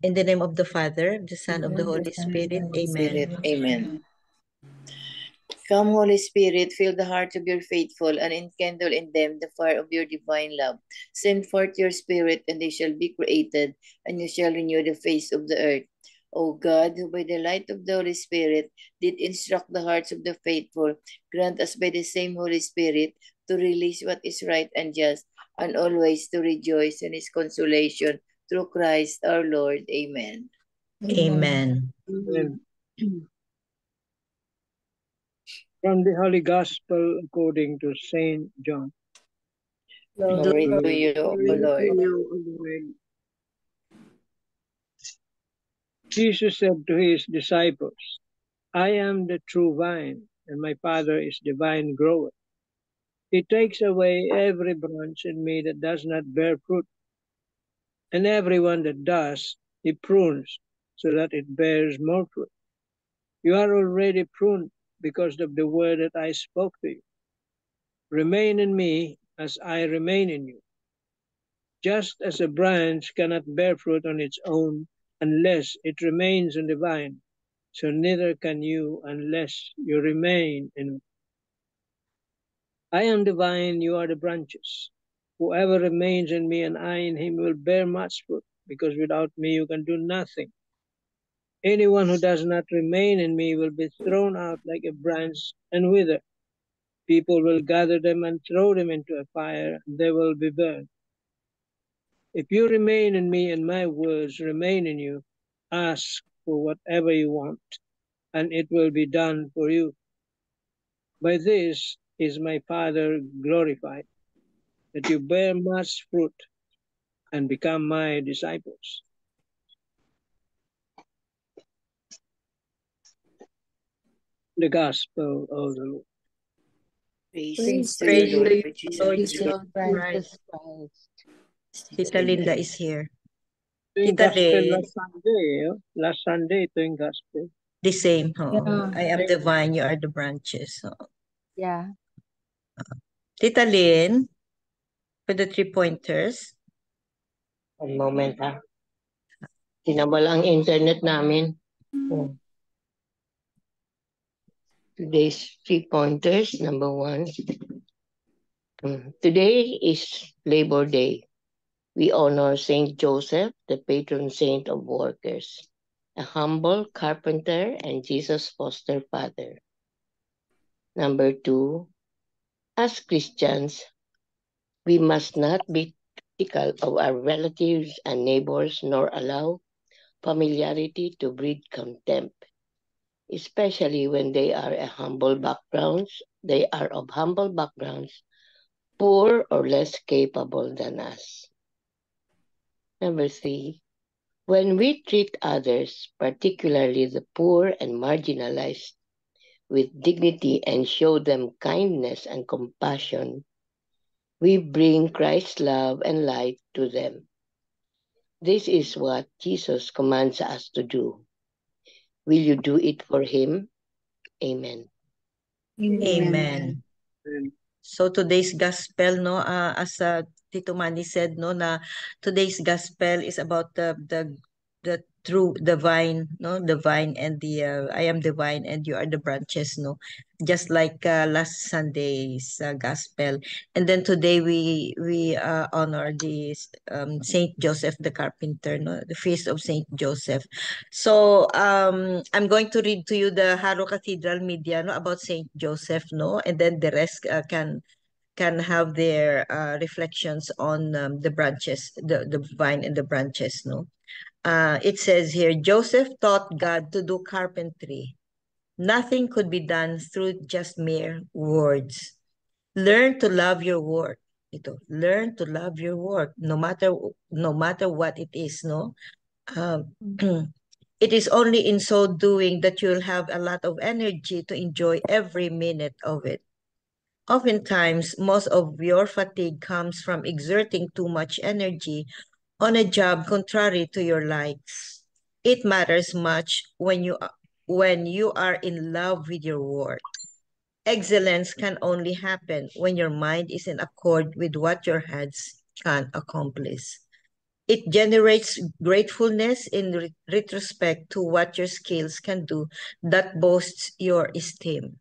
In the name of the Father, the Son, of the Holy Spirit. Amen. Amen. Come, Holy Spirit, fill the hearts of your faithful and enkindle in them the fire of your divine love. Send forth your Spirit, and they shall be created, and you shall renew the face of the earth. O God, who by the light of the Holy Spirit did instruct the hearts of the faithful, grant us by the same Holy Spirit to release what is right and just, and always to rejoice in his consolation through Christ our Lord. Amen. Amen. Amen. From the Holy Gospel according to Saint John. Glory to you, O Lord. Jesus said to his disciples, I am the true vine, and my Father is the vine grower. He takes away every branch in me that does not bear fruit, and every one that does, he prunes, so that it bears more fruit. You are already pruned because of the word that I spoke to you. Remain in me as I remain in you. Just as a branch cannot bear fruit on its own unless it remains on the vine, so neither can you unless you remain in me. I am the vine, you are the branches. Whoever remains in me and I in him will bear much fruit, because without me you can do nothing. Anyone who does not remain in me will be thrown out like a branch and wither. People will gather them and throw them into a fire, and they will be burned. If you remain in me and my words remain in you, ask for whatever you want, and it will be done for you. By this is my Father glorified, that you bear much fruit and become my disciples. The Gospel of the Lord. Praise to Praise you, to you, Lord Lord Jesus. Jesus Christ. Tita Linda is here. Ito yung Tita Gospel Lynn, last Sunday. Last Sunday, ito yung Gospel. the same. Yeah. I am the vine, you are the branches. Yeah. Tita Lynn, for the 3 pointers. One moment ha. Tinabal ang internet namin. Today's 3 pointers. Number 1. Today is Labor Day. We honor Saint Joseph, the patron saint of workers, a humble carpenter and Jesus foster father. Number 2, as Christians, we must not be critical of our relatives and neighbors nor allow familiarity to breed contempt, especially when they are of humble backgrounds, poor or less capable than us. Number 3, when we treat others, particularly the poor and marginalized, with dignity and show them kindness and compassion, we bring Christ's love and light to them. This is what Jesus commands us to do. Will you do it for him? Amen. Amen. So today's gospel, no, as Tito Manny said, no, na today's gospel is about the true the vine, no, the vine and the I am the vine and you are the branches, no, just like last Sunday's gospel. And then today we honor the Saint Joseph the Carpenter, no, the feast of Saint Joseph. So I'm going to read to you the Haro Cathedral Media, no, about Saint Joseph, no, and then the rest can have their reflections on the branches, the vine and the branches, no. It says here, Joseph taught God to do carpentry. Nothing could be done through just mere words. Learn to love your work. Learn to love your work, no matter what it is, no. It is only in so doing that you'll have a lot of energy to enjoy every minute of it. Oftentimes, most of your fatigue comes from exerting too much energy on a job contrary to your likes. It matters much when you are in love with your work. Excellence can only happen when your mind is in accord with what your hands can accomplish. It generates gratefulness in retrospect to what your skills can do that boasts your esteem.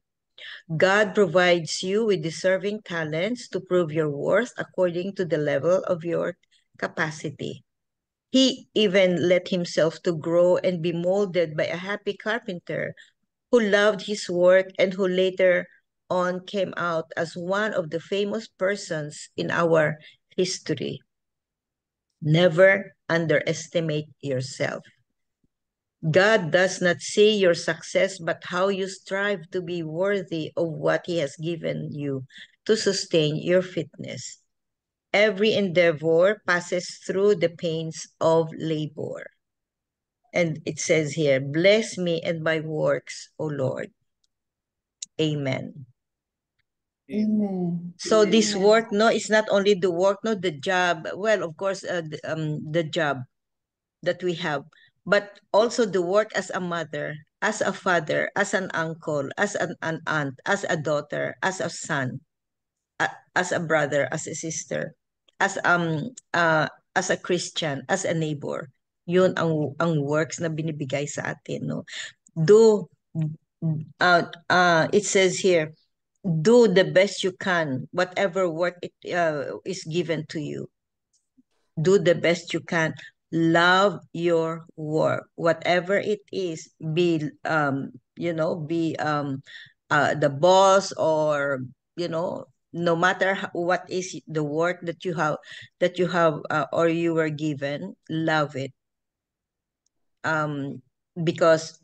God provides you with deserving talents to prove your worth according to the level of your capacity. He even let himself to grow and be molded by a happy carpenter who loved his work and who later on came out as one of the famous persons in our history. Never underestimate yourself. God does not see your success, but how you strive to be worthy of what He has given you to sustain your fitness. Every endeavor passes through the pains of labor. And it says here, bless me and my works, O Lord. Amen. Amen. So this work, no, it's not only the work, no, the job. Well, of course, the job that we have, but also the work as a mother, as a father, as an uncle, as an aunt, as a daughter, as a son, as a brother, as a sister, as a Christian, as a neighbor. Yun ang works na binibigay sa atin, no. Do it says here, do the best you can, whatever work it is given to you. Do the best you can. Love your work, whatever it is. Be be the boss, or no matter what is the work that you have or you were given. Love it, because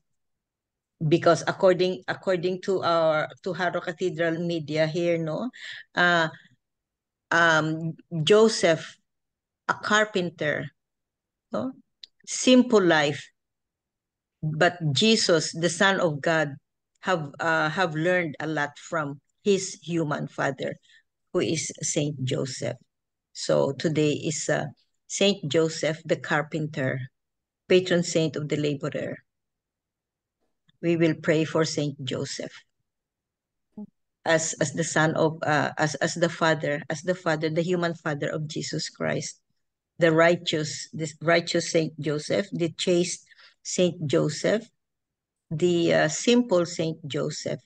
according to our Haro Cathedral Media here, no, Joseph, a carpenter, no, simple life, but Jesus, the Son of God, have learned a lot from his human father, who is Saint Joseph. So today is Saint Joseph the carpenter, patron saint of the laborer. We will pray for Saint Joseph as the son of as the father, the human father of Jesus Christ, the righteous Saint Joseph, the chaste Saint Joseph, the simple Saint Joseph,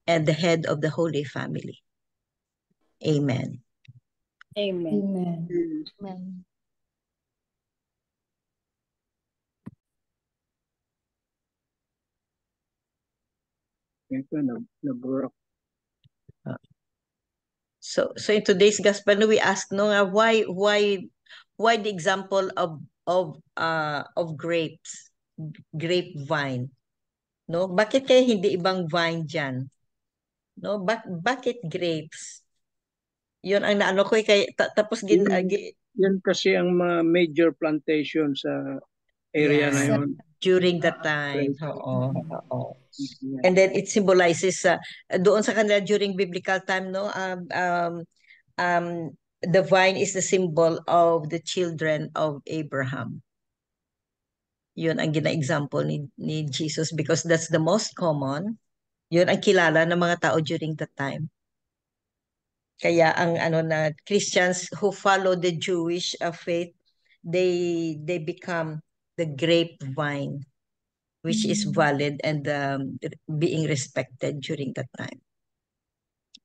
and the head of the Holy Family. Amen. Amen. Amen. Amen. Ito, nabroke. So in today's gospel, we ask, no, why the example of grapes, grapevine, no? Bakit kaya hindi ibang vine diyan? No, bakit grapes? 'Yun ang naano ko kay tapos Yan kasi ang mga major plantation sa area na yun. during that time. Oo. And then it symbolizes doon sa kanila during biblical time, no, the vine is the symbol of the children of Abraham. Yun ang gina-example ni Jesus, because that's the most common. Yun ang kilala ng mga tao during that time. Kaya ang na Christians who follow the Jewish faith, they become the grapevine, which is valid and being respected during that time,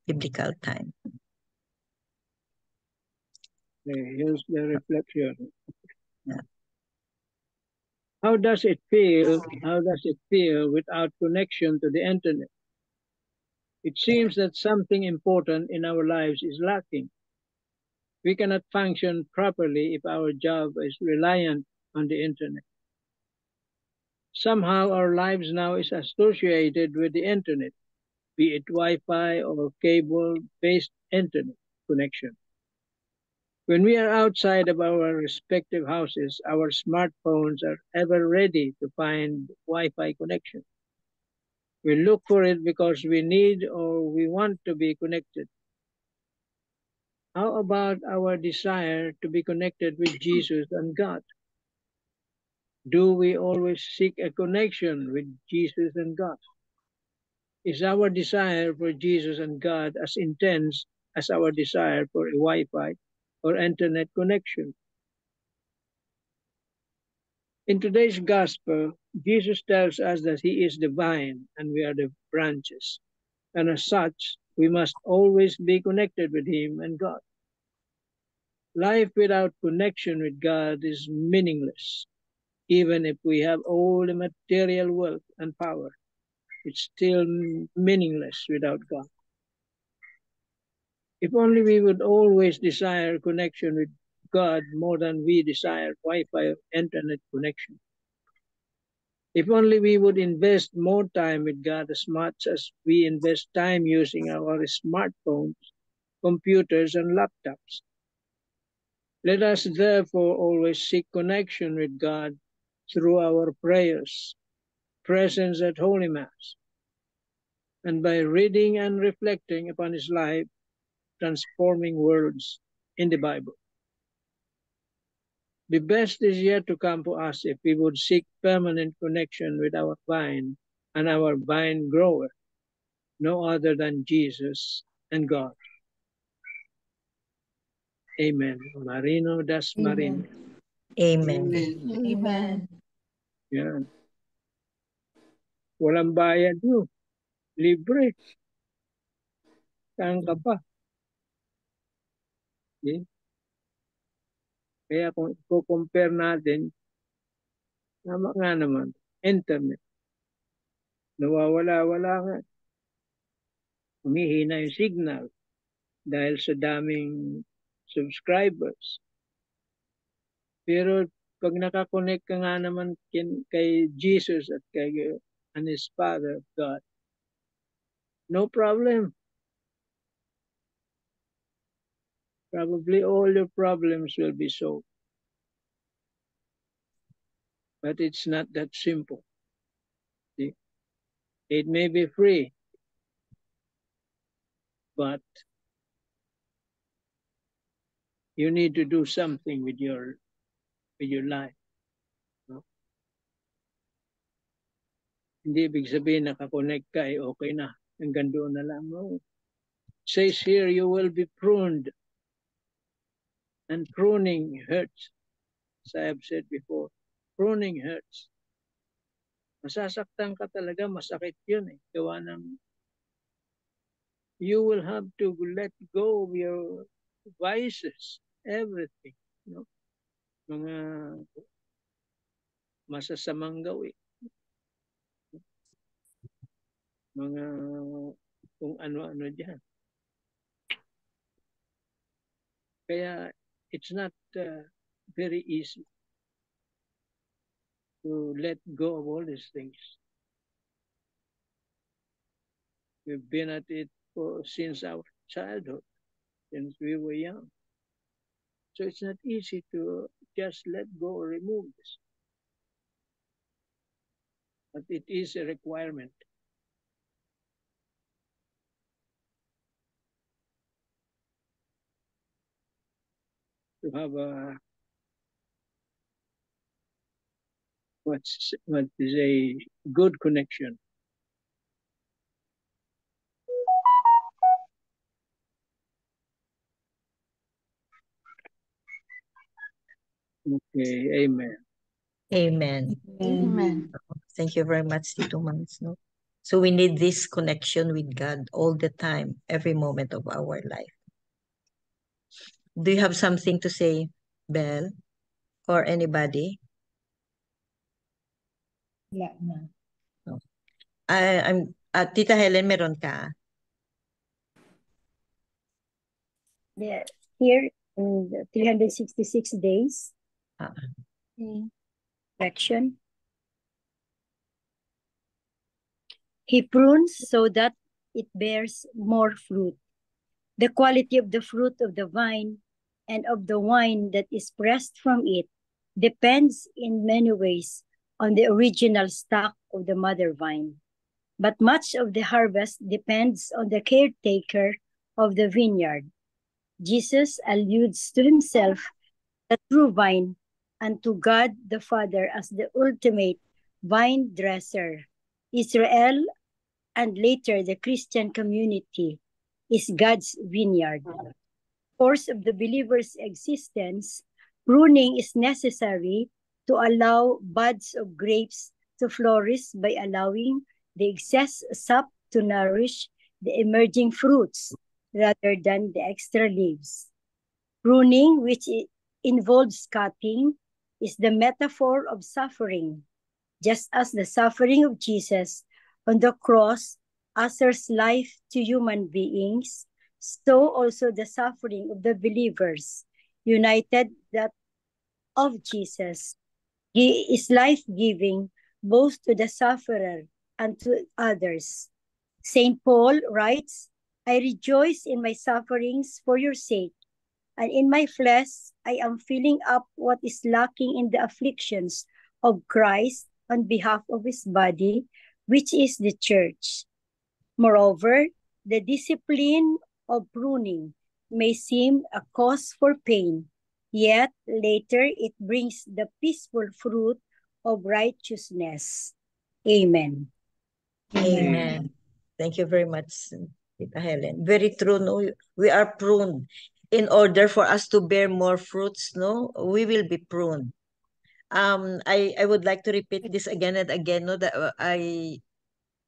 biblical time. Here's the reflection. How does it feel without connection to the internet? It seems that something important in our lives is lacking. We cannot function properly if our job is reliant on the internet. Somehow our lives now is associated with the internet, be it Wi-Fi or cable-based internet connection. When we are outside of our respective houses, our smartphones are ever ready to find Wi-Fi connection. We look for it because we need or we want to be connected. How about our desire to be connected with Jesus and God? Do we always seek a connection with Jesus and God? Is our desire for Jesus and God as intense as our desire for a Wi-Fi or internet connection? In today's gospel, Jesus tells us that he is the vine and we are the branches. And as such, we must always be connected with him and God. Life without connection with God is meaningless. Even if we have all the material wealth and power, it's still meaningless without God. If only we would always desire connection with God more than we desire Wi-Fi or internet connection. If only we would invest more time with God as much as we invest time using our smartphones, computers, and laptops. Let us therefore always seek connection with God through our prayers, presence at Holy Mass, and by reading and reflecting upon his life, transforming words in the Bible. The best is yet to come for us if we would seek permanent connection with our vine and our vine grower, no other than Jesus and God. Amen. Marino das Marino. Amen. Amen. Yan. Walang bayad yun. Libre. Saan ka pa? Okay? Kaya kung i-compare natin, tama nga naman, internet. Nawawala-wala nga. Humihina yung signal dahil sa daming subscribers. Pero pag nakakonect ka nga naman kay Jesus at kay and his Father, God, no problem. Probably all your problems will be solved. But it's not that simple. See? It may be free, but you need to do something with your life. No? Hindi ibig sabihin nakakonect ka, okay na. Hanggang doon na lang. No? It says here, you will be pruned. And pruning hurts. As I have said before, pruning hurts. Masasaktan ka talaga, masakit yun eh. Gawa ng, you will have to let go of your vices, everything. No? Mga masasamang gawin. Mga kung ano-ano dyan. Kaya it's not very easy to let go of all these things. We've been at it since our childhood, since we were young. So it's not easy to just let go or remove this. But it is a requirement. To have what is a good connection. Okay, amen. Amen. Amen. Thank you very much, Tito Mans. No? So we need this connection with God all the time, every moment of our life. Do you have something to say, Belle, or anybody? Wala na. No. I'm Tita Helen, meron ka? Yeah, here in the 366 days. Action. He prunes so that it bears more fruit. The quality of the fruit of the vine and of the wine that is pressed from it depends in many ways on the original stock of the mother vine. But much of the harvest depends on the caretaker of the vineyard. Jesus alludes to himself, the true vine, and to God the Father as the ultimate vine dresser. Israel, and later the Christian community, is God's vineyard. The course of the believer's existence, pruning is necessary to allow buds of grapes to flourish by allowing the excess sap to nourish the emerging fruits rather than the extra leaves. Pruning, which involves cutting, is the metaphor of suffering. Just as the suffering of Jesus on the cross ushers life to human beings, so also the suffering of the believers united that of Jesus is life-giving both to the sufferer and to others. St. Paul writes, I rejoice in my sufferings for your sake, and in my flesh I am filling up what is lacking in the afflictions of Christ on behalf of his body, which is the church. Moreover, the discipline of pruning may seem a cause for pain, yet later it brings the peaceful fruit of righteousness. Amen. Amen. Thank you very much, Tita Helen. Very true, no? We are pruned. In order for us to bear more fruits, no? We will be pruned. I would like to repeat this again and again, no? That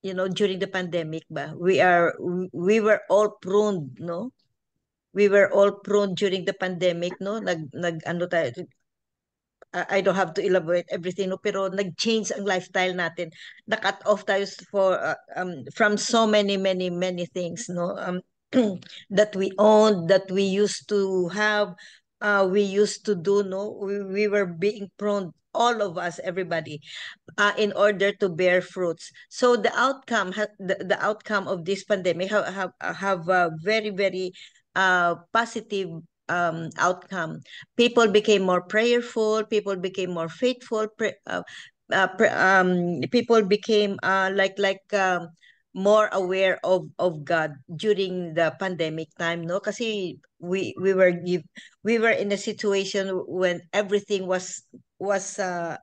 during the pandemic, we were all pruned, no? We were all pruned during the pandemic, no? Ano tayo, I don't have to elaborate everything, no? Pero nag-change ang lifestyle natin. Na-cut off tayo from so many things, no? That we owned, that we used to have, we used to do, no? We were being prone, all of us, everybody, in order to bear fruits. So the outcome, the outcome of this pandemic have a very positive outcome. People became more prayerful, people became more faithful, people became more aware of God during the pandemic time, no? Kasi we were in a situation when everything was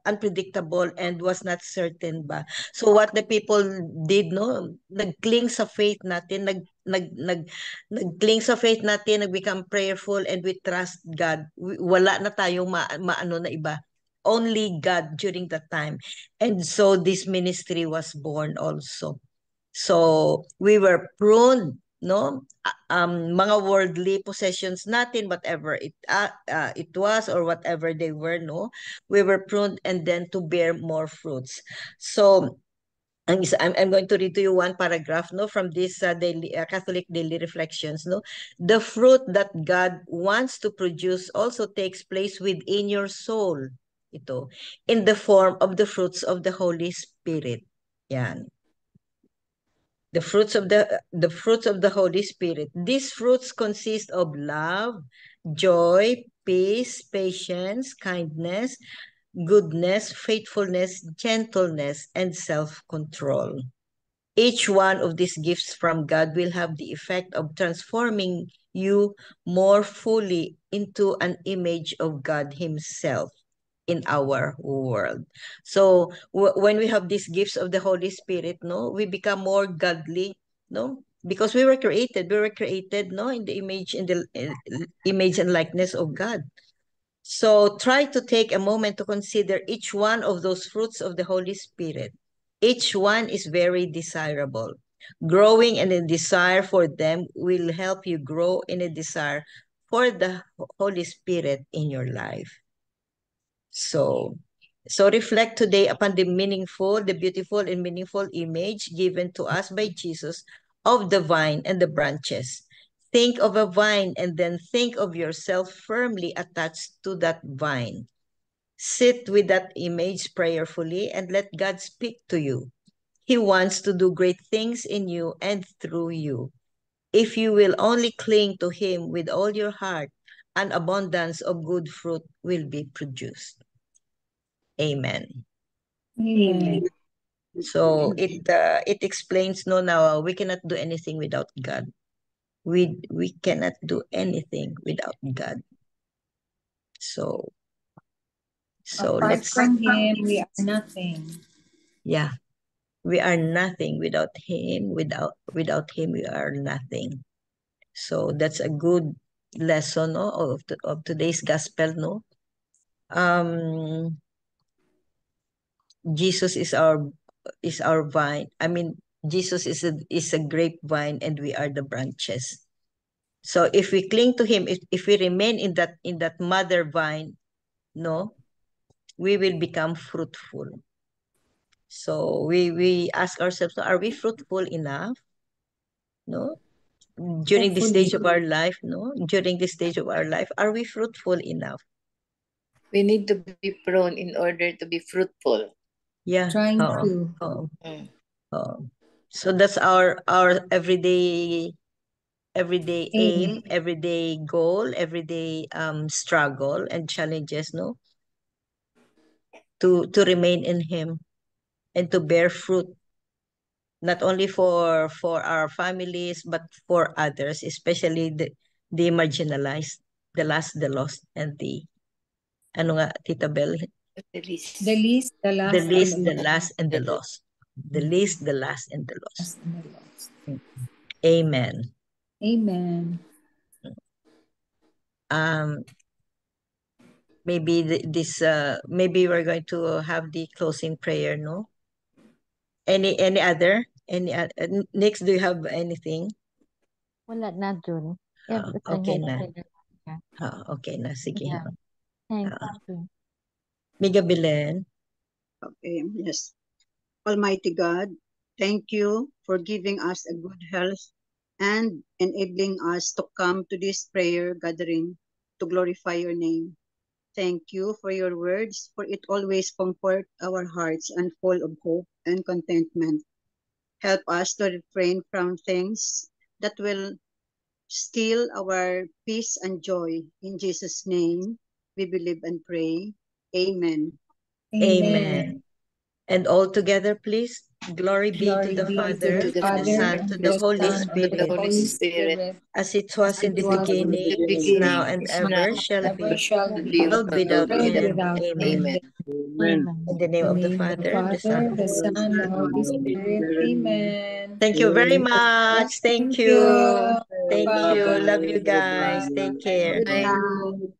unpredictable and was not certain ba. So what the people did, no, nagcling sa faith natin, nagcling sa faith natin, nag-become prayerful, and we trust God. Wala na tayong maano na iba. Only God during that time. And so this ministry was born also. So we were pruned, no? Mga worldly possessions natin, whatever it was or whatever they were, no? We were pruned and then to bear more fruits. So I'm going to read to you one paragraph, no, from this daily Catholic Daily Reflections, no. The fruit that God wants to produce also takes place within your soul. Ito, in the form of the fruits of the Holy Spirit. Yan. The fruits of the Holy Spirit. These fruits consist of love, joy, peace, patience, kindness, goodness, faithfulness, gentleness, and self-control. Each one of these gifts from God will have the effect of transforming you more fully into an image of God Himself in our world. So when we have these gifts of the Holy Spirit, no, we become more godly, no, because we were created, no, in the image and likeness of God. So try to take a moment to consider each one of those fruits of the Holy Spirit. Each one is very desirable. Growing in a desire for them will help you grow in a desire for the Holy Spirit in your life. So reflect today upon the beautiful and meaningful image given to us by Jesus of the vine and the branches. Think of a vine and then think of yourself firmly attached to that vine. Sit with that image prayerfully and let God speak to you. He wants to do great things in you and through you. If you will only cling to Him with all your heart, an abundance of good fruit will be produced. Amen. Amen. So it explains, no, now we cannot do anything without God. We cannot do anything without God. So apart from Him, we are nothing. Yeah, we are nothing without Him. Without Him, we are nothing. So that's a good lesson, no, of today's gospel, no. Jesus is our vine. I mean, Jesus is a grapevine and we are the branches. So if we cling to him, if we remain in that mother vine, no, we will become fruitful. So we ask ourselves, are we fruitful enough? No? During this stage of our life, no? During this stage of our life, are we fruitful enough? We need to be prone in order to be fruitful. Yeah. Trying to. So that's our everyday aim, everyday goal, everyday struggle and challenges, no? To remain in him and to bear fruit, not only for our families but for others, especially the marginalized, the lost, and the ano nga, Tita Bel? The least. The least, the last, The least, the last, and the lost. The least, the last, and the lost. Amen. Amen. Maybe maybe we're going to have the closing prayer, no? Any other? Next, do you have anything? Wala na, Jun. Okay na. Okay na, sige. Yeah. Thank you. Miga Belen. Okay, yes. Almighty God, thank you for giving us a good health and enabling us to come to this prayer gathering to glorify your name. Thank you for your words, for it always comfort our hearts and full of hope and contentment. Help us to refrain from things that will steal our peace and joy. In Jesus' name, we believe and pray. Amen. Amen. And all together, please. Glory be to the Father, to the Son, to the Holy Spirit, as it was in the beginning, is now, and ever shall be, world without end. Amen. Amen. In the name of the Father, the Son, the Son, the Holy Spirit. Amen. Thank you very much. Thank you. Thank you. Bye. Love you guys. Take care. Good night.